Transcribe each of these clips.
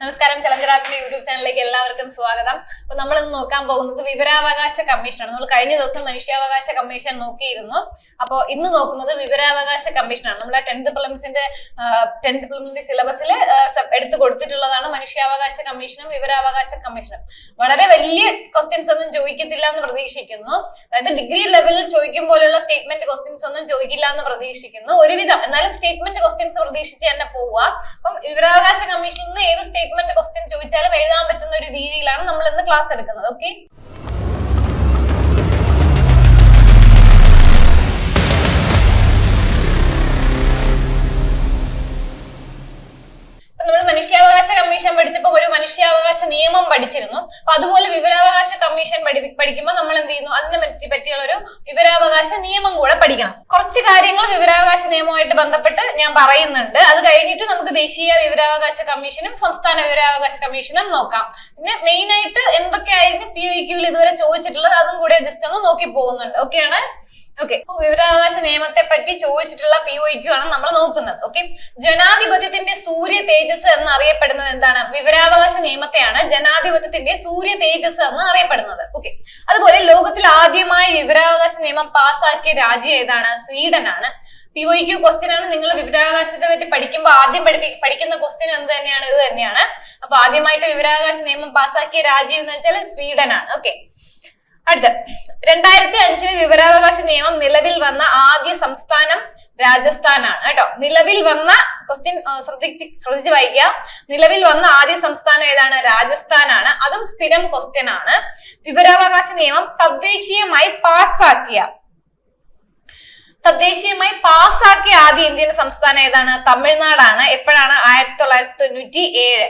നമസ്കാരം, ചലഞ്ചറാപ്പിന്റെ യൂട്യൂബ് ചാനലിലേക്ക് എല്ലാവർക്കും സ്വാഗതം. അപ്പൊ നമ്മൾ ഇന്ന് നോക്കാൻ പോകുന്നത് വിവരാവകാശ കമ്മീഷനാണ്. നമ്മൾ കഴിഞ്ഞ ദിവസം മനുഷ്യാവകാശ കമ്മീഷൻ നോക്കിയിരുന്നു. അപ്പോൾ ഇന്ന് നോക്കുന്നത് വിവരാവകാശ കമ്മീഷനാണ്. നമ്മളെ 10th പ്രിലിമിനറി സിലബസിൽ എടുത്തു കൊടുത്തിട്ടുള്ളതാണ് മനുഷ്യാവകാശ കമ്മീഷനും വിവരാവകാശ കമ്മീഷനും. വളരെ വലിയ ക്വസ്റ്റ്യൻസ് ഒന്നും ചോദിക്കത്തില്ല എന്ന് പ്രതീക്ഷിക്കുന്നു. അതായത് ഡിഗ്രി ലെവലിൽ ചോദിക്കും പോലെയുള്ള സ്റ്റേറ്റ്മെന്റ് ക്വസ്റ്റ്യൻസ് ഒന്നും ചോദിക്കില്ല എന്ന് പ്രതീക്ഷിക്കുന്നു. ഒരുവിധം എന്നാലും സ്റ്റേറ്റ്മെന്റ് ക്വസ്റ്റ്യൻസ് പ്രതീക്ഷിച്ച് തന്നെ പോവുക. അപ്പം വിവരാവകാശ കമ്മീഷനിൽ നിന്ന് ഏത് സ്റ്റേറ്റ്മെന്റ് ക്വസ്റ്റ്യൻ ചോദിച്ചാലും എഴുതാൻ പറ്റുന്ന ഒരു രീതിയിലാണ് നമ്മൾ ഇന്ന് ക്ലാസ് എടുക്കുന്നത്. ഓക്കെ, നമ്മൾ മനുഷ്യാവകാശ കമ്മീഷൻ പഠിച്ചപ്പോൾ ഒരു മനുഷ്യാവകാശ നിയമം പഠിച്ചിരുന്നു. അപ്പൊ അതുപോലെ വിവരാവകാശ കമ്മീഷൻ പഠിക്കുമ്പോൾ നമ്മൾ എന്ത് ചെയ്യുന്നു, അതിനെ പറ്റിയുള്ള ഒരു വിവരാവകാശ നിയമം കൂടെ പഠിക്കണം. കുറച്ച് കാര്യങ്ങൾ വിവരാവകാശ നിയമവുമായിട്ട് ബന്ധപ്പെട്ട് ഞാൻ പറയുന്നുണ്ട്. അത് കഴിഞ്ഞിട്ട് നമുക്ക് ദേശീയ വിവരാവകാശ കമ്മീഷനും സംസ്ഥാന വിവരാവകാശ കമ്മീഷനും നോക്കാം. പിന്നെ മെയിൻ ആയിട്ട് എന്തൊക്കെയായിരുന്നു POQ ഇതുവരെ ചോദിച്ചിട്ടുള്ളത് അതും കൂടെ ജസ്റ്റ് ഒന്ന് നോക്കി പോകുന്നുണ്ട്. ഓക്കെയാണ്. ഓക്കെ, അപ്പൊ വിവരാവകാശ നിയമത്തെ പറ്റി ചോദിച്ചിട്ടുള്ള POQ ആണ് നമ്മൾ നോക്കുന്നത്. ഓക്കെ, ജനാധിപത്യത്തിന്റെ സൂര്യ തേജസ് എന്ന് അറിയപ്പെടുന്നത് എന്താണ്? വിവരാവകാശ നിയമത്തെയാണ് ജനാധിപത്യത്തിന്റെ സൂര്യ തേജസ് എന്ന് അറിയപ്പെടുന്നത്. ഓക്കെ, അതുപോലെ ലോകത്തിൽ ആദ്യമായി വിവരാവകാശ നിയമം പാസ്സാക്കിയ രാജ്യം ഏതാണ്? സ്വീഡൻ ആണ്. POQ ക്വസ്റ്റ്യൻ ആണ്. നിങ്ങൾ വിവരാവകാശത്തെ പറ്റി പഠിക്കുമ്പോൾ ആദ്യം പഠിക്കുന്ന ക്വസ്റ്റ്യൻ എന്ത് തന്നെയാണ്? ഇത് തന്നെയാണ്. അപ്പൊ ആദ്യമായിട്ട് വിവരാവകാശ നിയമം പാസ്സാക്കിയ രാജ്യം എന്ന് വെച്ചാൽ സ്വീഡൻ ആണ്. ഓക്കെ, അടുത്ത 2005 വിവരാവകാശ നിയമം നിലവിൽ വന്ന ആദ്യ സംസ്ഥാനം രാജസ്ഥാനാണ് കേട്ടോ. നിലവിൽ വന്ന ക്വസ്റ്റ്യൻ ശ്രദ്ധിച്ച് വായിക്കുക. നിലവിൽ വന്ന ആദ്യ സംസ്ഥാനം ഏതാണ്? രാജസ്ഥാനാണ്. അതും സ്ഥിരം ക്വസ്റ്റ്യൻ ആണ്. വിവരാവകാശ നിയമം തദ്ദേശീയമായി പാസ്സാക്കിയ ആദ്യ ഇന്ത്യൻ സംസ്ഥാനം ഏതാണ്? തമിഴ്നാടാണ്. എപ്പോഴാണ്? 1997.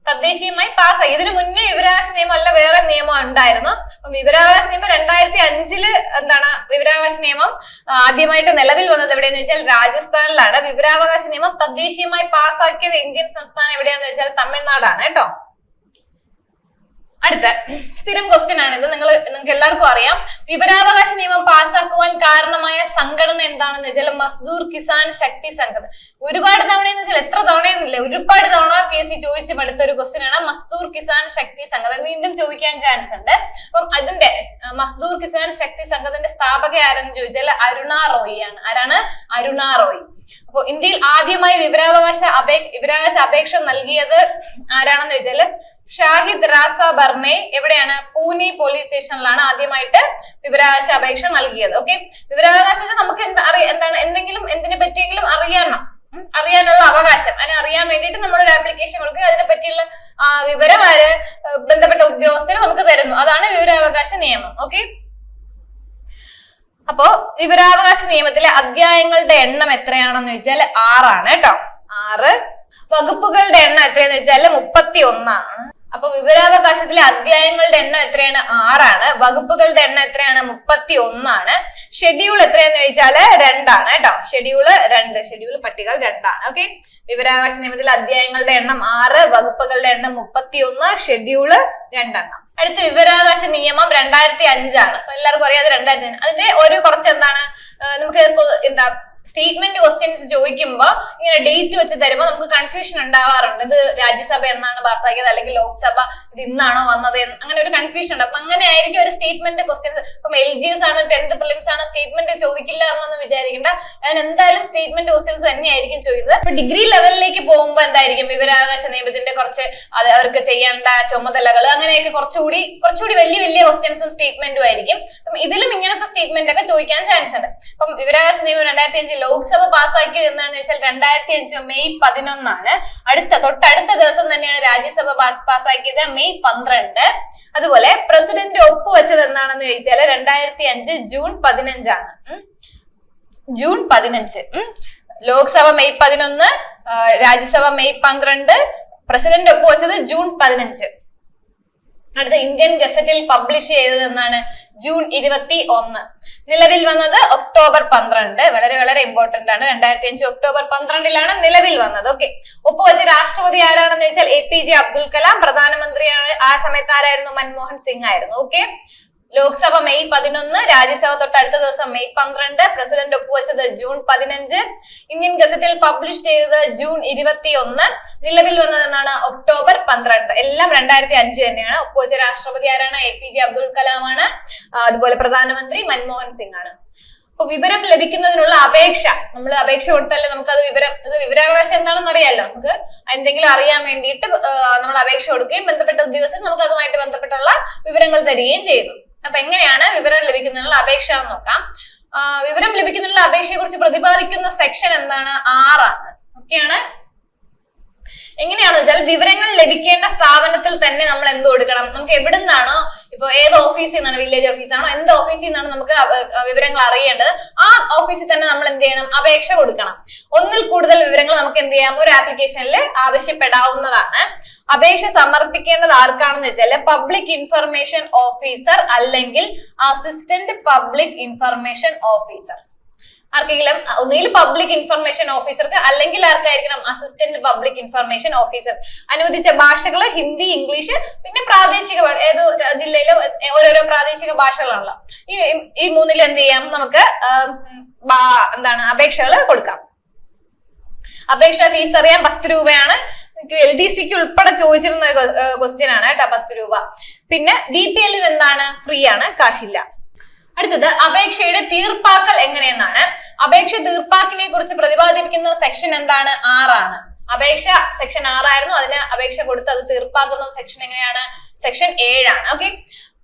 തദ്ദേശീയമായി പാസ്സായി. ഇതിനു മുന്നേ വിവരാവകാശ നിയമം അല്ല, വേറെ നിയമം ഉണ്ടായിരുന്നു. അപ്പൊ വിവരാവകാശ നിയമം 2005 എന്താണ്? വിവരാവകാശ നിയമം ആദ്യമായിട്ട് നിലവിൽ വന്നത് എവിടെയെന്ന് വെച്ചാൽ രാജസ്ഥാനിലാണ്. വിവരാവകാശ നിയമം തദ്ദേശീയമായി പാസ്സാക്കിയത് ഇന്ത്യൻ സംസ്ഥാനം എവിടെയാണെന്ന് വെച്ചാൽ തമിഴ്നാടാണ് കേട്ടോ. അടുത്ത സ്ഥിരം ക്വസ്റ്റ്യൻ ആണ് ഇത്. നിങ്ങൾക്ക് എല്ലാവർക്കും അറിയാം. വിവരാവകാശ നിയമം പാസ്സാക്കുവാൻ കാരണമായ സംഘടന എന്താണെന്ന് വെച്ചാൽ മസ്ദൂർ കിസാൻ ശക്തി സംഘടന. ഒരുപാട് തവണ എന്ന് വെച്ചാൽ എത്ര തവണയെന്നില്ല, ഒരുപാട് തവണ PSC ചോദിച്ചു പഠിത്ത ഒരു ക്വസ്റ്റ്യൻ ആണ് മസ്ദൂർ കിസാൻ ശക്തി സംഘടന. വീണ്ടും ചോദിക്കാൻ ചാൻസ് ഉണ്ട്. അപ്പം അതിന്റെ മസ്ദൂർ കിസാൻ ശക്തി സംഘത്തിന്റെ സ്ഥാപക ആരെന്ന് ചോദിച്ചാൽ അരുണ റോയ് ആണ്. ആരാണ്? അരുണ റോയ്. അപ്പൊ ഇന്ത്യയിൽ ആദ്യമായി വിവരാവകാശ അപേക്ഷ നൽകിയത് ആരാണെന്ന് ചോദിച്ചാൽ ഷാഹിദ് റാസ ബർണെ. എവിടെയാണ്? പൂനെ പോലീസ് സ്റ്റേഷനിലാണ് ആദ്യമായിട്ട് വിവരാവകാശ അപേക്ഷ നൽകിയത്. ഓക്കെ, വിവരാവകാശം നമുക്ക് എന്താണ്? എന്തെങ്കിലും എന്തിനെ പറ്റിയെങ്കിലും അറിയാനുള്ള അവകാശം. അതിനെ അറിയാൻ വേണ്ടിയിട്ട് നമ്മളൊരു ആപ്ലിക്കേഷൻ കൊടുക്കുക. അതിനെ പറ്റിയുള്ള വിവരം ബന്ധപ്പെട്ട ഉദ്യോഗസ്ഥർ നമുക്ക് തരുന്നു. അതാണ് വിവരാവകാശ നിയമം. ഓക്കെ, അപ്പോ വിവരാവകാശ നിയമത്തിലെ അധ്യായങ്ങളുടെ എണ്ണം എത്രയാണെന്ന് ചോദിച്ചാൽ 6 ആണ് കേട്ടോ. 6. വകുപ്പുകളുടെ എണ്ണം എത്രയാന്ന് വെച്ചാൽ 31 ആണ്. അപ്പൊ വിവരാവകാശത്തിലെ അധ്യായങ്ങളുടെ എണ്ണം എത്രയാണ്? 6 ആണ്. വകുപ്പുകളുടെ എണ്ണം എത്രയാണ്? 31 ആണ്. ഷെഡ്യൂൾ എത്രയാന്ന് ചോദിച്ചാല് 2 ആണ് കേട്ടോ. ഷെഡ്യൂൾ പട്ടിക 2 ആണ്. ഓക്കെ, വിവരാവകാശ നിയമത്തിലെ അധ്യായങ്ങളുടെ എണ്ണം 6, വകുപ്പുകളുടെ എണ്ണം 31, ഷെഡ്യൂള് 2 എണ്ണം. അടുത്ത വിവരാവകാശ നിയമം 2005 ആണ്. എല്ലാവർക്കും അറിയാതെ 2005. അതിന്റെ കുറച്ച് എന്താണ് നമുക്ക് സ്റ്റേറ്റ്മെന്റ് ക്വസ്റ്റ്യൻസ് ചോദിക്കുമ്പോൾ ഇങ്ങനെ ഡേറ്റ് വെച്ച് തരുമ്പോൾ നമുക്ക് കൺഫ്യൂഷൻ ഉണ്ടാവാറുണ്ട്. ഇത് രാജ്യസഭ എന്നാണ് പാസ്സാക്കിയത് അല്ലെങ്കിൽ ലോക്സഭ ഇത് ഇന്നാണോ വന്നത്, അങ്ങനെ ഒരു കൺഫ്യൂഷൻ ഉണ്ട്. അപ്പൊ അങ്ങനെ ആയിരിക്കും ഒരു സ്റ്റേറ്റ്മെന്റ് ക്വസ്റ്റ്യൻസ്. ഇപ്പം LGS ആണ്, 10th പ്രിലിംസ് ആണ്, സ്റ്റേറ്റ്മെന്റ് ചോദിക്കില്ല എന്നൊന്നും വിചാരിക്കേണ്ട. അതിന് എന്തായാലും സ്റ്റേറ്റ്മെന്റ് ക്വസ്റ്റ്യൻസ് തന്നെയായിരിക്കും ചോദിക്കുന്നത്. അപ്പൊ ഡിഗ്രി ലെവലിലേക്ക് പോകുമ്പോൾ എന്തായിരിക്കും വിവരാവകാശ നിയമത്തിന്റെ കുറച്ച് അവർക്ക് ചെയ്യേണ്ട ചുമതലകൾ അങ്ങനെയൊക്കെ കുറച്ചുകൂടി വലിയ ക്വസ്റ്റ്യൻസും സ്റ്റേറ്റ്മെന്റും ആയിരിക്കും. അപ്പം ഇതിലും ഇങ്ങനത്തെ സ്റ്റേറ്റ്മെന്റ് ഒക്കെ ചോദിക്കാൻ ചാൻസ് ഉണ്ട്. അപ്പം വിവരാവകാശ നിയമം 2005 ലോക്സഭ പാസ്സാക്കിയത് എന്താണെന്ന് വെച്ചാൽ 2005 മെയ് 11 ആണ്. തൊട്ടടുത്ത ദിവസം തന്നെയാണ് രാജ്യസഭ പാസ്സാക്കിയത്, മെയ് 12. അതുപോലെ പ്രസിഡന്റ് ഒപ്പുവെച്ചത് എന്താണെന്ന് ചോദിച്ചാൽ 2005 ജൂൺ 15 ആണ്. June 15. Lok Sabha May 11, Rajya Sabha May 12, president ഒപ്പുവെച്ചത് ജൂൺ 15. അടുത്ത ഇന്ത്യൻ ഗസറ്റിൽ പബ്ലിഷ് ചെയ്തത് എന്നാണ്? ജൂൺ 21. നിലവിൽ വന്നത് ഒക്ടോബർ 12. വളരെ ഇമ്പോർട്ടന്റ് ആണ്. 2005 ഒക്ടോബർ 12 നിലവിൽ വന്നത്. ഓക്കെ, ഒപ്പുവെച്ച രാഷ്ട്രപതി ആരാണെന്ന് ചോദിച്ചാൽ APJ അബ്ദുൽ കലാം. പ്രധാനമന്ത്രിയാണ് ആ സമയത്ത് ആരായിരുന്നു? മൻമോഹൻ സിംഗ് ആയിരുന്നു. ഓക്കെ, ലോക്സഭ മെയ് 11, രാജ്യസഭ തൊട്ടടുത്ത ദിവസം മെയ് 12, പ്രസിഡന്റ് ഒപ്പുവെച്ചത് ജൂൺ 15, ഇന്ത്യൻ ഗസറ്റിൽ പബ്ലിഷ് ചെയ്തത് ജൂൺ 21, നിലവിൽ വന്നത് എന്നാണ്? ഒക്ടോബർ 12 എല്ലാം 2005 തന്നെയാണ്. ഒപ്പുവെച്ച രാഷ്ട്രപതി ആരാണ്? APJ അബ്ദുൽ കലാം ആണ്. അതുപോലെ പ്രധാനമന്ത്രി മൻമോഹൻ സിംഗ് ആണ്. അപ്പൊ വിവരം ലഭിക്കുന്നതിനുള്ള അപേക്ഷ, നമ്മൾ അപേക്ഷ കൊടുത്താലേ നമുക്ക് അത് വിവരാവകാശം എന്താണെന്ന് അറിയാലോ. നമുക്ക് എന്തെങ്കിലും അറിയാൻ വേണ്ടിയിട്ട് നമ്മൾ അപേക്ഷ കൊടുക്കുകയും ബന്ധപ്പെട്ട ഉദ്യോഗസ്ഥർ നമുക്ക് അതുമായിട്ട് ബന്ധപ്പെട്ടുള്ള വിവരങ്ങൾ തരികയും ചെയ്യുന്നു. അപ്പൊ എങ്ങനെയാണ് വിവരം ലഭിക്കുന്നതിനുള്ള അപേക്ഷ എന്ന് നോക്കാം. വിവരം ലഭിക്കുന്നതിനുള്ള അപേക്ഷയെ കുറിച്ച് പ്രതിപാദിക്കുന്ന സെക്ഷൻ എന്താണ്? 6 ആണ്. ഓക്കെയാണ്. എങ്ങനെയാണെന്ന് വെച്ചാൽ വിവരങ്ങൾ ലഭിക്കേണ്ട സ്ഥാപനത്തിൽ തന്നെ നമ്മൾ എന്ത് കൊടുക്കണം? നമുക്ക് എവിടെ നിന്നാണോ, ഇപ്പൊ ഏത് ഓഫീസിൽ നിന്നാണ്, വില്ലേജ് ഓഫീസാണോ, എന്ത് ഓഫീസിൽ നിന്നാണ് നമുക്ക് വിവരങ്ങൾ അറിയേണ്ടത്, ആ ഓഫീസിൽ തന്നെ നമ്മൾ എന്ത് ചെയ്യണം? അപേക്ഷ കൊടുക്കണം. ഒന്നിൽ കൂടുതൽ വിവരങ്ങൾ നമുക്ക് എന്ത് ചെയ്യാം? ഒരു ആപ്ലിക്കേഷനിൽ ആവശ്യപ്പെടാവുന്നതാണ്. അപേക്ഷ സമർപ്പിക്കേണ്ടത് ആർക്കാണെന്ന് വെച്ചാൽ പബ്ലിക് ഇൻഫർമേഷൻ ഓഫീസർ അല്ലെങ്കിൽ അസിസ്റ്റന്റ് പബ്ലിക് ഇൻഫർമേഷൻ ഓഫീസർ. ആർക്കെങ്കിലും ഒന്നുകിൽ പബ്ലിക് ഇൻഫർമേഷൻ ഓഫീസർക്ക് അല്ലെങ്കിൽ ആർക്കായിരിക്കണം? Assistant public information officer. അനുവദിച്ച ഭാഷകൾ ഹിന്ദി, ഇംഗ്ലീഷ്, പിന്നെ പ്രാദേശിക ഏത് ജില്ലയിലും ഓരോരോ പ്രാദേശിക ഭാഷകളാണല്ലോ. ഈ മൂന്നിലും എന്ത് ചെയ്യാം? നമുക്ക് അപേക്ഷകൾ കൊടുക്കാം. അപേക്ഷ ഫീസ് അറിയാം, 10 രൂപയാണ്. LDCക്ക് ഉൾപ്പെടെ ചോദിച്ചിരുന്ന ക്വസ്റ്റ്യൻ ആണ് കേട്ടോ, 10 രൂപ. പിന്നെ BPL എന്താണ്? ഫ്രീ ആണ്, കാശില്ല. അടുത്തത് അപേക്ഷയുടെ തീർപ്പാക്കൽ എങ്ങനെയെന്നാണ്. അപേക്ഷ തീർപ്പാക്കിനെ കുറിച്ച് പ്രതിപാദിപ്പിക്കുന്ന സെക്ഷൻ എന്താണ്? 6 ആണ്. അപേക്ഷ സെക്ഷൻ 6 ആയിരുന്നു. അതിന് അപേക്ഷ കൊടുത്ത് അത് തീർപ്പാക്കുന്ന സെക്ഷൻ എങ്ങനെയാണ്? സെക്ഷൻ 7 ആണ്. ഓക്കെ.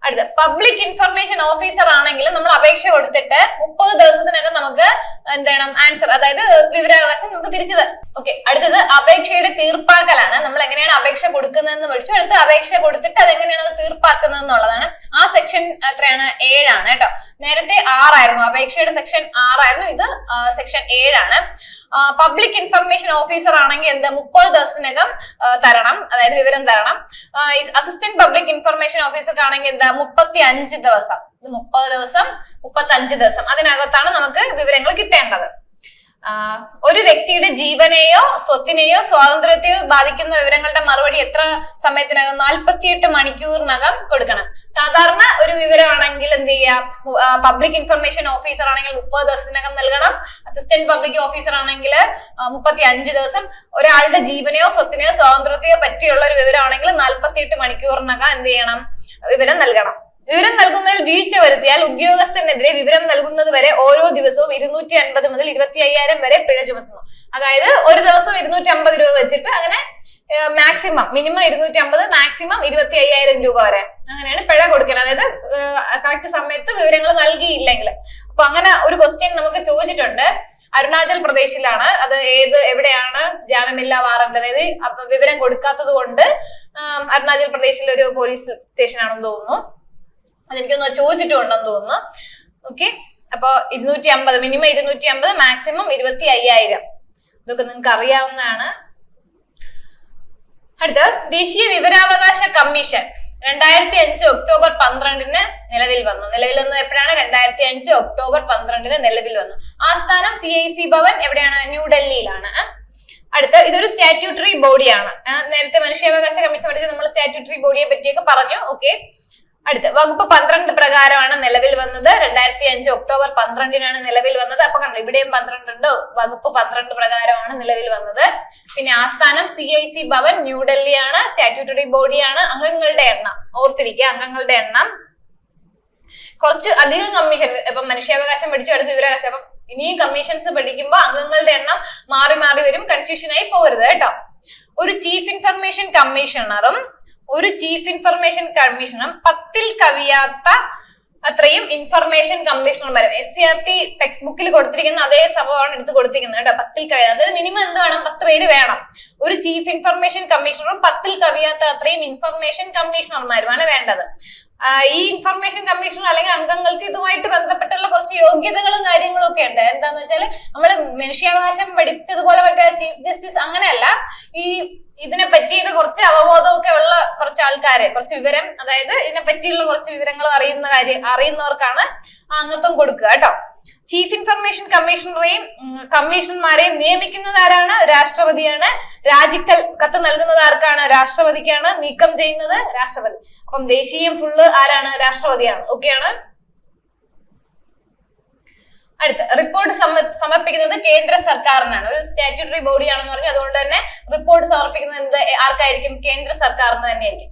അടുത്ത പബ്ലിക് ഇൻഫർമേഷൻ ഓഫീസർ ആണെങ്കിൽ നമ്മൾ അപേക്ഷ കൊടുത്തിട്ട് 30 ദിവസത്തിനകം നമുക്ക് എന്ത് ചെയ്യണം? ആൻസർ, അതായത് വിവരാവകാശം നമുക്ക് തിരിച്ചു തരും. ഓക്കെ. അടുത്തത് അപേക്ഷയുടെ തീർപ്പാക്കലാണ്. നമ്മൾ എങ്ങനെയാണ് അപേക്ഷ കൊടുക്കുന്നതെന്ന് പഠിച്ചു. അടുത്ത് അപേക്ഷ കൊടുത്തിട്ട് അതെങ്ങനെയാണ് അത് തീർപ്പാക്കുന്നത് എന്നുള്ളതാണ്. ആ സെക്ഷൻ എത്രയാണ്? 7 ആണ് കേട്ടോ. നേരത്തെ 6 ആയിരുന്നു. അപേക്ഷയുടെ സെക്ഷൻ 6 ആയിരുന്നു. ഇത് സെക്ഷൻ 7 ആണ്. പബ്ലിക് ഇൻഫർമേഷൻ ഓഫീസർ ആണെങ്കിൽ എന്താ? 30 ദിവസത്തിനകം തരണം, അതായത് വിവരം തരണം. അസിസ്റ്റന്റ് പബ്ലിക് ഇൻഫർമേഷൻ ഓഫീസർക്കാണെങ്കിൽ എന്താ? 35 ദിവസം. ഇത് 30 ദിവസം, 35 ദിവസം. അതിനകത്താണ് നമുക്ക് വിവരങ്ങൾ കിട്ടേണ്ടത്. ഒരു വ്യക്തിയുടെ ജീവനെയോ സ്വത്തിനെയോ സ്വാതന്ത്ര്യത്തെയോ ബാധിക്കുന്ന വിവരങ്ങളുടെ മറുപടി എത്ര സമയത്തിനകം? 48 മണിക്കൂറിനകം കൊടുക്കണം. സാധാരണ ഒരു വിവരമാണെങ്കിൽ എന്ത് ചെയ്യാം? പബ്ലിക് ഇൻഫർമേഷൻ ഓഫീസർ ആണെങ്കിൽ 30 ദിവസത്തിനകം നൽകണം. അസിസ്റ്റന്റ് പബ്ലിക് ഓഫീസർ ആണെങ്കിൽ 35 ദിവസം. ഒരാളുടെ ജീവനെയോ സ്വത്തിനെയോ സ്വാതന്ത്ര്യത്തെയോ പറ്റിയുള്ള ഒരു വിവരമാണെങ്കിൽ 48 മണിക്കൂറിനകം എന്ത് ചെയ്യണം? വിവരം നൽകണം. വിവരം നൽകുന്നതിൽ വീഴ്ച വരുത്തിയാൽ ഉദ്യോഗസ്ഥനെതിരെ വിവരം നൽകുന്നത് വരെ ഓരോ ദിവസവും 250 മുതൽ 25,000 വരെ പിഴ ചുമത്തുന്നു. അതായത് ഒരു ദിവസം 250 രൂപ വെച്ചിട്ട് അങ്ങനെ മാക്സിമം, മിനിമം 250, മാക്സിമം 25,000 രൂപ വരെ അങ്ങനെയാണ് പിഴ കൊടുക്കുന്നത്. അതായത് കറക്റ്റ് സമയത്ത് വിവരങ്ങൾ നൽകിയില്ലെങ്കിൽ. അപ്പൊ അങ്ങനെ ഒരു ക്വസ്റ്റ്യൻ നമുക്ക് ചോദിച്ചിട്ടുണ്ട്. അരുണാചൽ പ്രദേശിലാണ്. അത് എവിടെയാണ് ജാമ്യമില്ലാ വാറണ്ട്, അതായത് വിവരം കൊടുക്കാത്തത് കൊണ്ട് അരുണാചൽ പ്രദേശിലെ ഒരു പോലീസ് സ്റ്റേഷൻ ആണെന്ന് തോന്നുന്നു. അതെനിക്കൊന്ന് ചോദിച്ചിട്ടുണ്ടെന്ന് തോന്നുന്നു. ഓക്കെ. അപ്പൊ 250, മിനിമം 250, മാക്സിമം 25,000. ഇതൊക്കെ നിങ്ങൾക്ക് അറിയാവുന്നതാണ്. അടുത്ത ദേശീയ വിവരാവകാശ കമ്മീഷൻ 2005 ഒക്ടോബർ 12 നിലവിൽ വന്നു. നിലവിൽ വന്നത് എപ്പോഴാണ്? 2005 ഒക്ടോബർ 12 നിലവിൽ വന്നു. ആസ്ഥാനം CIC ഭവൻ എവിടെയാണ്? ന്യൂഡൽഹിയിലാണ്. അടുത്ത ഇതൊരു സ്റ്റാറ്റ്യൂട്ടറി ബോഡിയാണ്. നേരത്തെ മനുഷ്യാവകാശ കമ്മീഷൻ പഠിച്ച് നമ്മൾ സ്റ്റാറ്റ്യൂട്ടറി ബോഡിയെ പറ്റിയൊക്കെ പറഞ്ഞു. ഓക്കെ. അടുത്ത വകുപ്പ് 12 പ്രകാരമാണ് നിലവിൽ വന്നത്. 2005 ഒക്ടോബർ 12 നിലവിൽ വന്നത്. അപ്പൊ കണ്ടോ, ഇവിടെയും 12 ഉണ്ട്. വകുപ്പ് 12 പ്രകാരമാണ് നിലവിൽ വന്നത്. പിന്നെ ആസ്ഥാനം CIC ഭവൻ ന്യൂഡൽഹിയാണ്. സ്റ്റാറ്റ്യൂട്ടറി ബോഡിയാണ്. അംഗങ്ങളുടെ എണ്ണം ഓർത്തിരിക്കുക. അംഗങ്ങളുടെ എണ്ണം കുറച്ച് അധികം കമ്മീഷൻ. ഇപ്പൊ മനുഷ്യാവകാശം പഠിച്ചു, അടുത്ത വിവരാവകാശം. അപ്പം ഇനിയും കമ്മീഷൻസ് പഠിക്കുമ്പോൾ അംഗങ്ങളുടെ എണ്ണം മാറി മാറി വരും. കൺഫ്യൂഷൻ ആയി പോകരുത് കേട്ടോ. ഒരു ചീഫ് ഇൻഫർമേഷൻ കമ്മീഷണറും 10ൽ കവിയാത്ത അത്രയും ഇൻഫർമേഷൻ കമ്മീഷണർമാരും. SCRT ടെക്സ്റ്റ് ബുക്കിൽ കൊടുത്തിരിക്കുന്ന അതേ സംഭവമാണ് എടുത്ത് കൊടുത്തിരിക്കുന്നത് കേട്ടോ. 10ൽ കവിയാത്ത, അതായത് മിനിമം എന്ത് വേണം? 10 പേര് വേണം. ഒരു ചീഫ് ഇൻഫർമേഷൻ കമ്മീഷണറും 10ൽ കവിയാത്ത അത്രയും ഇൻഫർമേഷൻ കമ്മീഷണർമാരുമാണ് വേണ്ടത്. ഈ ഇൻഫർമേഷൻ കമ്മീഷണർ അല്ലെങ്കിൽ അംഗങ്ങൾക്ക് ഇതുമായിട്ട് ബന്ധപ്പെട്ടുള്ള കുറച്ച് യോഗ്യതകളും കാര്യങ്ങളും ഒക്കെ ഉണ്ട്. എന്താന്ന് വെച്ചാല് നമ്മള് മനുഷ്യാവകാശം പഠിപ്പിച്ചതുപോലെ മറ്റേ ചീഫ് ജസ്റ്റിസ് അങ്ങനെയല്ല. ഇതിനെ പറ്റിയൊക്കെ കുറച്ച് അവബോധമൊക്കെ ഉള്ള കുറച്ച് ആൾക്കാരെ, കുറച്ച് വിവരം, അതായത് ഇതിനെ പറ്റിയുള്ള കുറച്ച് വിവരങ്ങൾ അറിയുന്നവർക്കാണ് അംഗത്വം കൊടുക്കുക കേട്ടോ. ചീഫ് ഇൻഫർമേഷൻ കമ്മീഷണർമാരെയും നിയമിക്കുന്നത് ആരാണ്? രാഷ്ട്രപതിയാണ്. കത്ത് നൽകുന്നത് ആർക്കാണ്? രാഷ്ട്രപതിക്കാണ്. നീക്കം ചെയ്യുന്നത് രാഷ്ട്രപതി. അപ്പം ദേശീയം ഫുള്ള് ആരാണ്? രാഷ്ട്രപതിയാണ്. ഓക്കെയാണ്. അടുത്ത റിപ്പോർട്ട് സമർപ്പിക്കുന്നത് കേന്ദ്ര സർക്കാരിനാണ്. ഒരു സ്റ്റാറ്റ്യൂട്ടറി ബോഡിയാണെന്ന് പറഞ്ഞു, അതുകൊണ്ട് തന്നെ റിപ്പോർട്ട് സമർപ്പിക്കുന്നത് എന്ത് ആർക്കായിരിക്കും? കേന്ദ്ര സർക്കാരിന് തന്നെയായിരിക്കും.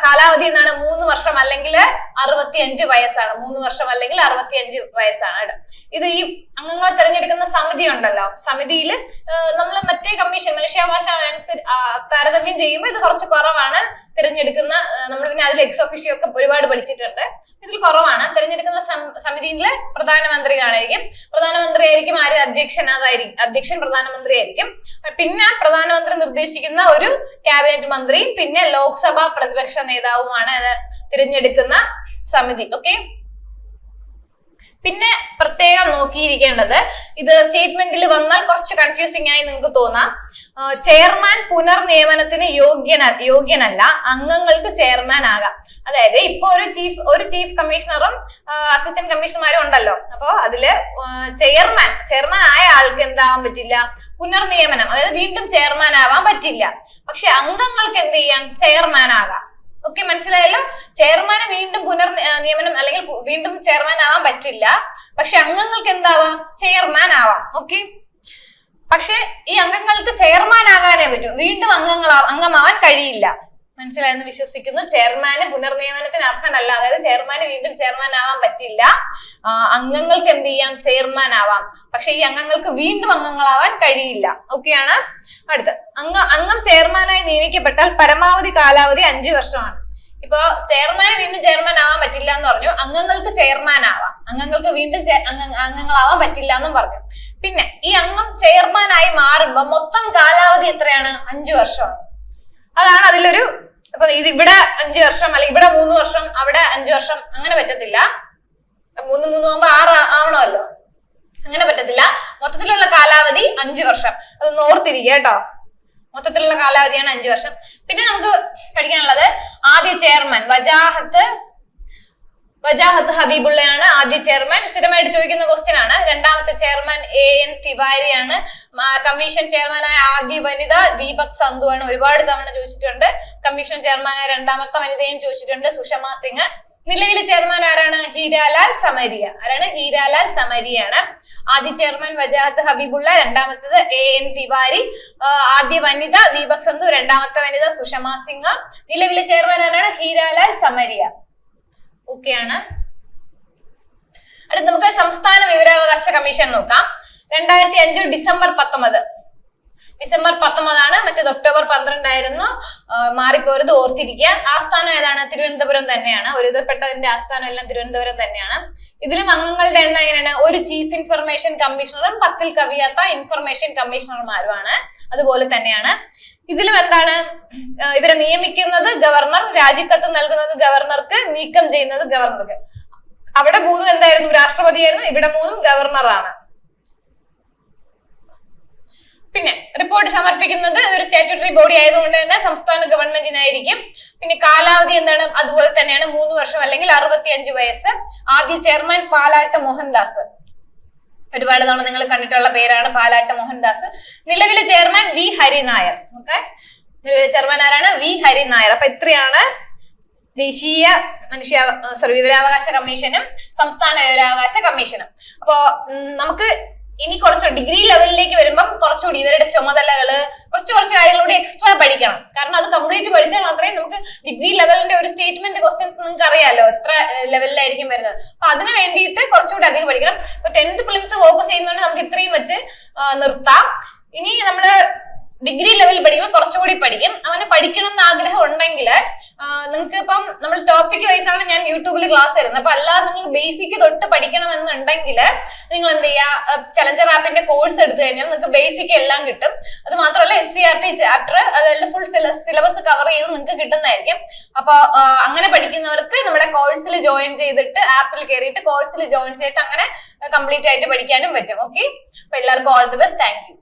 കാലാവധി എന്താണ്? 3 വർഷം അല്ലെങ്കിൽ 65 വയസ്സാണ്. 3 വർഷം അല്ലെങ്കിൽ 65 വയസ്സാണ്. ഇത് ഈ അംഗങ്ങളെ തിരഞ്ഞെടുക്കുന്ന സമിതി ഉണ്ടല്ലോ, സമിതിയിൽ നമ്മൾ മറ്റേ കമ്മീഷൻ മനുഷ്യാവകാശ താരതമ്യം ചെയ്യുമ്പോൾ ഇത് കുറച്ച് കുറവാണ് തിരഞ്ഞെടുക്കുന്ന. നമ്മൾ പിന്നെ അതിൽ എക്സ് ഒഫീഷ്യോ ഒക്കെ ഒരുപാട് പഠിച്ചിട്ടുണ്ട്. ഇതിൽ കുറവാണ്. തിരഞ്ഞെടുക്കുന്ന സമിതിയിലെ പ്രധാനമന്ത്രി ആയിരിക്കും. ആര്? അധ്യക്ഷൻ പ്രധാനമന്ത്രി ആയിരിക്കും. പിന്നെ പ്രധാനമന്ത്രി നിർദ്ദേശിക്കുന്ന ഒരു ക്യാബിനറ്റ് മന്ത്രിയും പിന്നെ ലോക്സഭാ പ്രതിപക്ഷ നേതാവുമാണ് തിരഞ്ഞെടുക്കുന്ന സമിതി. ഓക്കെ, പിന്നെ പ്രത്യേകം നോക്കിയിരിക്കേണ്ടത്, ഇത് സ്റ്റേറ്റ്മെന്റിൽ വന്നാൽ കുറച്ച് കൺഫ്യൂസിംഗ് ആയി നിങ്ങൾക്ക് തോന്നാം. ചെയർമാൻ പുനർനിയമനത്തിന് യോഗ്യനല്ല, അംഗങ്ങൾക്ക് ചെയർമാൻ ആകാം. അതായത് ഇപ്പൊ ഒരു ചീഫ് കമ്മീഷണറും അസിസ്റ്റന്റ് കമ്മീഷണർമാരും ഉണ്ടല്ലോ. അപ്പൊ അതില് ചെയർമാൻ ആയ ആൾക്ക് എന്താവാൻ പറ്റില്ല? പുനർനിയമനം, അതായത് വീണ്ടും ചെയർമാൻ ആവാൻ പറ്റില്ല. പക്ഷെ അംഗങ്ങൾക്ക് എന്ത് ചെയ്യാം? ചെയർമാൻ ആകാം. ഓക്കെ, മനസ്സിലായല്ലോ? ചെയർമാന് വീണ്ടും പുനർനിയമനം അല്ലെങ്കിൽ വീണ്ടും ചെയർമാൻ ആവാൻ പറ്റില്ല. പക്ഷെ അംഗങ്ങൾക്ക് എന്താവാം? ചെയർമാൻ ആവാം. ഓക്കെ, പക്ഷെ ഈ അംഗങ്ങൾക്ക് ചെയർമാൻ ആകാനേ പറ്റൂ, വീണ്ടും അംഗമാവാൻ കഴിയില്ല. മനസ്സിലായെന്ന് വിശ്വസിക്കുന്നു. ചെയർമാന് പുനർനിയമനത്തിന് അർഹനല്ല, അതായത് ചെയർമാന് വീണ്ടും ചെയർമാൻ ആവാൻ പറ്റില്ല. അംഗങ്ങൾക്ക് എന്ത് ചെയ്യാം? ചെയർമാൻ ആവാം. പക്ഷെ ഈ അംഗങ്ങൾക്ക് വീണ്ടും അംഗങ്ങളാവാൻ കഴിയില്ല. ഓക്കെയാണ്. അടുത്ത അംഗം ചെയർമാനായി നിയമിക്കപ്പെട്ടാൽ പരമാവധി കാലാവധി 5 വർഷമാണ്. ഇപ്പൊ ചെയർമാന് വീണ്ടും ചെയർമാൻ ആവാൻ പറ്റില്ല എന്ന് പറഞ്ഞു, അംഗങ്ങൾക്ക് ചെയർമാൻ ആവാം. അംഗങ്ങൾക്ക് വീണ്ടും അംഗങ്ങളാവാൻ പറ്റില്ല എന്നും പറഞ്ഞു. പിന്നെ ഈ അംഗം ചെയർമാനായി മാറുമ്പോ മൊത്തം കാലാവധി എത്രയാണ്? 5 വർഷമാണ്. അതാണ് അതിലൊരു. അപ്പൊ ഇവിടെ 5 വർഷം അല്ലെങ്കിൽ ഇവിടെ 3 വർഷം അവിടെ 5 വർഷം അങ്ങനെ പറ്റത്തില്ല. 3 ആകുമ്പോ 6 ആവണമല്ലോ, അങ്ങനെ പറ്റത്തില്ല. മൊത്തത്തിലുള്ള കാലാവധി 5 വർഷം. അതൊന്ന് ഓർത്തിരിക്കുക കേട്ടോ. മൊത്തത്തിലുള്ള കാലാവധിയാണ് 5 വർഷം. പിന്നെ നമുക്ക് പഠിക്കാനുള്ളത് ആദ്യ ചെയർമാൻ വജാഹത്ത് ഹബീബുള്ളയാണ് ആദ്യ ചെയർമാൻ. സ്ഥിരമായിട്ട് ചോദിക്കുന്ന ക്വസ്റ്റ്യൻ ആണ്. രണ്ടാമത്തെ ചെയർമാൻ AN തിവാരിയാണ്. കമ്മീഷൻ ചെയർമാനായ ആദ്യ വനിത ദീപക് സന്ധു ആണ്. ഒരുപാട് തവണ ചോദിച്ചിട്ടുണ്ട്. കമ്മീഷൻ ചെയർമാനായ രണ്ടാമത്തെ വനിതയും ചോദിച്ചിട്ടുണ്ട്, സുഷമ സിംഗ്. നിലവിലെ ചെയർമാൻ ആരാണ്? ഹീരാലാൽ സമരിയ. ഹീരാലാൽ സമരിയാണ്. ആദ്യ ചെയർമാൻ വജാഹത്ത് ഹബീബുള്ള, രണ്ടാമത്തത് AN തിവാരി, ആദ്യ വനിത ദീപക് സന്ധു, രണ്ടാമത്തെ വനിത സുഷമ സിംഗ്. നിലവിലെ ചെയർമാൻ ആരാണ്? ഹീരാലാൽ സമരിയ. ഓക്കെയാണ്. അടുത്ത് നമുക്ക് സംസ്ഥാന വിവരാവകാശ കമ്മീഷൻ നോക്കാം. 2005 ഡിസംബർ 19 ആണ്. മറ്റേത് ഒക്ടോബർ 12 ആയിരുന്നു. മാറിപ്പോരുത്, ഓർത്തിരിക്കുക. ആസ്ഥാനം ഏതാണ്? തിരുവനന്തപുരം തന്നെയാണ്. ഒരുവിധപ്പെട്ടതിന്റെ ആസ്ഥാനം എല്ലാം തിരുവനന്തപുരം തന്നെയാണ്. ഇതിലും അംഗങ്ങളുടെ എണ്ണം എങ്ങനെയാണ്? ഒരു ചീഫ് ഇൻഫർമേഷൻ കമ്മീഷണറും 10ൽ കവിയാത്ത ഇൻഫർമേഷൻ കമ്മീഷണർമാരുമാണ്. അതുപോലെ തന്നെയാണ് ഇതിലും എന്താണ്? ഇവരെ നിയമിക്കുന്നത് ഗവർണർ, രാജിക്കത്ത് നൽകുന്നത് ഗവർണർക്ക്, നീക്കം ചെയ്യുന്നത് ഗവർണർക്ക്. അവിടെ 3 എന്തായിരുന്നു? രാഷ്ട്രപതിയായിരുന്നു. ഇവിടെ 3 ഗവർണറാണ്. പിന്നെ റിപ്പോർട്ട് സമർപ്പിക്കുന്നത് ഒരു സ്റ്റാറ്റ്യൂട്ടറി ബോഡി ആയതുകൊണ്ട് തന്നെ സംസ്ഥാന ഗവൺമെന്റിനായിരിക്കും. പിന്നെ കാലാവധി എന്താണ്? അതുപോലെ തന്നെയാണ്, 3 വർഷം അല്ലെങ്കിൽ 65 വയസ്സ്. ആദ്യ ചെയർമാൻ പാലാട്ട് മോഹൻദാസ്. ഒരുപാട് തവണ നിങ്ങൾ കണ്ടിട്ടുള്ള പേരാണ് പാലാട്ട് മോഹൻദാസ്. നിലവിലെ ചെയർമാൻ V ഹരിനായർ. ഓക്കെ, നിലവിലെ ചെയർമാൻ ആരാണ്? V ഹരിനായർ. അപ്പൊ ഇത്രയാണ് ദേശീയ വിവരാവകാശ കമ്മീഷനും സംസ്ഥാന വിവരാവകാശ കമ്മീഷനും. അപ്പോ നമുക്ക് ഇനി കുറച്ച് ഡിഗ്രി ലെവലിലേക്ക് വരുമ്പം കുറച്ചുകൂടി ഇവരുടെ ചുമതലകള് കുറച്ച് കാര്യങ്ങളൂടെ എക്സ്ട്രാ പഠിക്കണം. കാരണം അത് കംപ്ലീറ്റ് പഠിച്ചാൽ മാത്രമേ നമുക്ക് ഡിഗ്രി ലെവലിന്റെ ഒരു സ്റ്റേറ്റ്മെന്റ് ക്വസ്റ്റ്യൻസ് നിങ്ങൾക്ക് അറിയാലോ എത്ര ലെവലിലായിരിക്കും വരുന്നത്. അപ്പൊ അതിന് വേണ്ടിയിട്ട് കുറച്ചുകൂടി അധികം പഠിക്കണം. ഇപ്പൊ 10th പ്രിലിംസ് ഫോക്കസ് ചെയ്യുന്നതുകൊണ്ട് നമുക്ക് ഇത്രയും വെച്ച് നിർത്താം. ഇനി നമ്മള് ഡിഗ്രി ലെവൽ പഠിക്കുമ്പോൾ കുറച്ചുകൂടി പഠിക്കും. അങ്ങനെ പഠിക്കണം എന്ന് ആഗ്രഹം ഉണ്ടെങ്കിൽ നിങ്ങൾക്ക് ഇപ്പം നമ്മൾ ടോപ്പിക് വൈസ് ആണ് ഞാൻ യൂട്യൂബിൽ ക്ലാസ് തരുന്നത്. അപ്പൊ അല്ലാതെ നിങ്ങൾ ബേസിക് തൊട്ട് പഠിക്കണം എന്നുണ്ടെങ്കിൽ നിങ്ങൾ എന്ത് ചെയ്യുക? ചലഞ്ചർ ആപ്പിന്റെ കോഴ്സ് എടുത്തു കഴിഞ്ഞാൽ നിങ്ങൾക്ക് ബേസിക് എല്ലാം കിട്ടും. അത് മാത്രമല്ല SCRT ചാപ്റ്റർ അതെല്ലാം ഫുൾ സിലബസ് കവർ ചെയ്ത് നിങ്ങൾക്ക് കിട്ടുന്നതായിരിക്കും. അപ്പൊ അങ്ങനെ പഠിക്കുന്നവർക്ക് നമ്മുടെ കോഴ്സിൽ ജോയിൻ ചെയ്തിട്ട് ആപ്പിൽ കയറിയിട്ട് കോഴ്സിൽ ജോയിൻ ചെയ്തിട്ട് അങ്ങനെ കംപ്ലീറ്റ് ആയിട്ട് പഠിക്കാനും പറ്റും. ഓക്കെ, അപ്പൊ എല്ലാവർക്കും all the best. Thank you.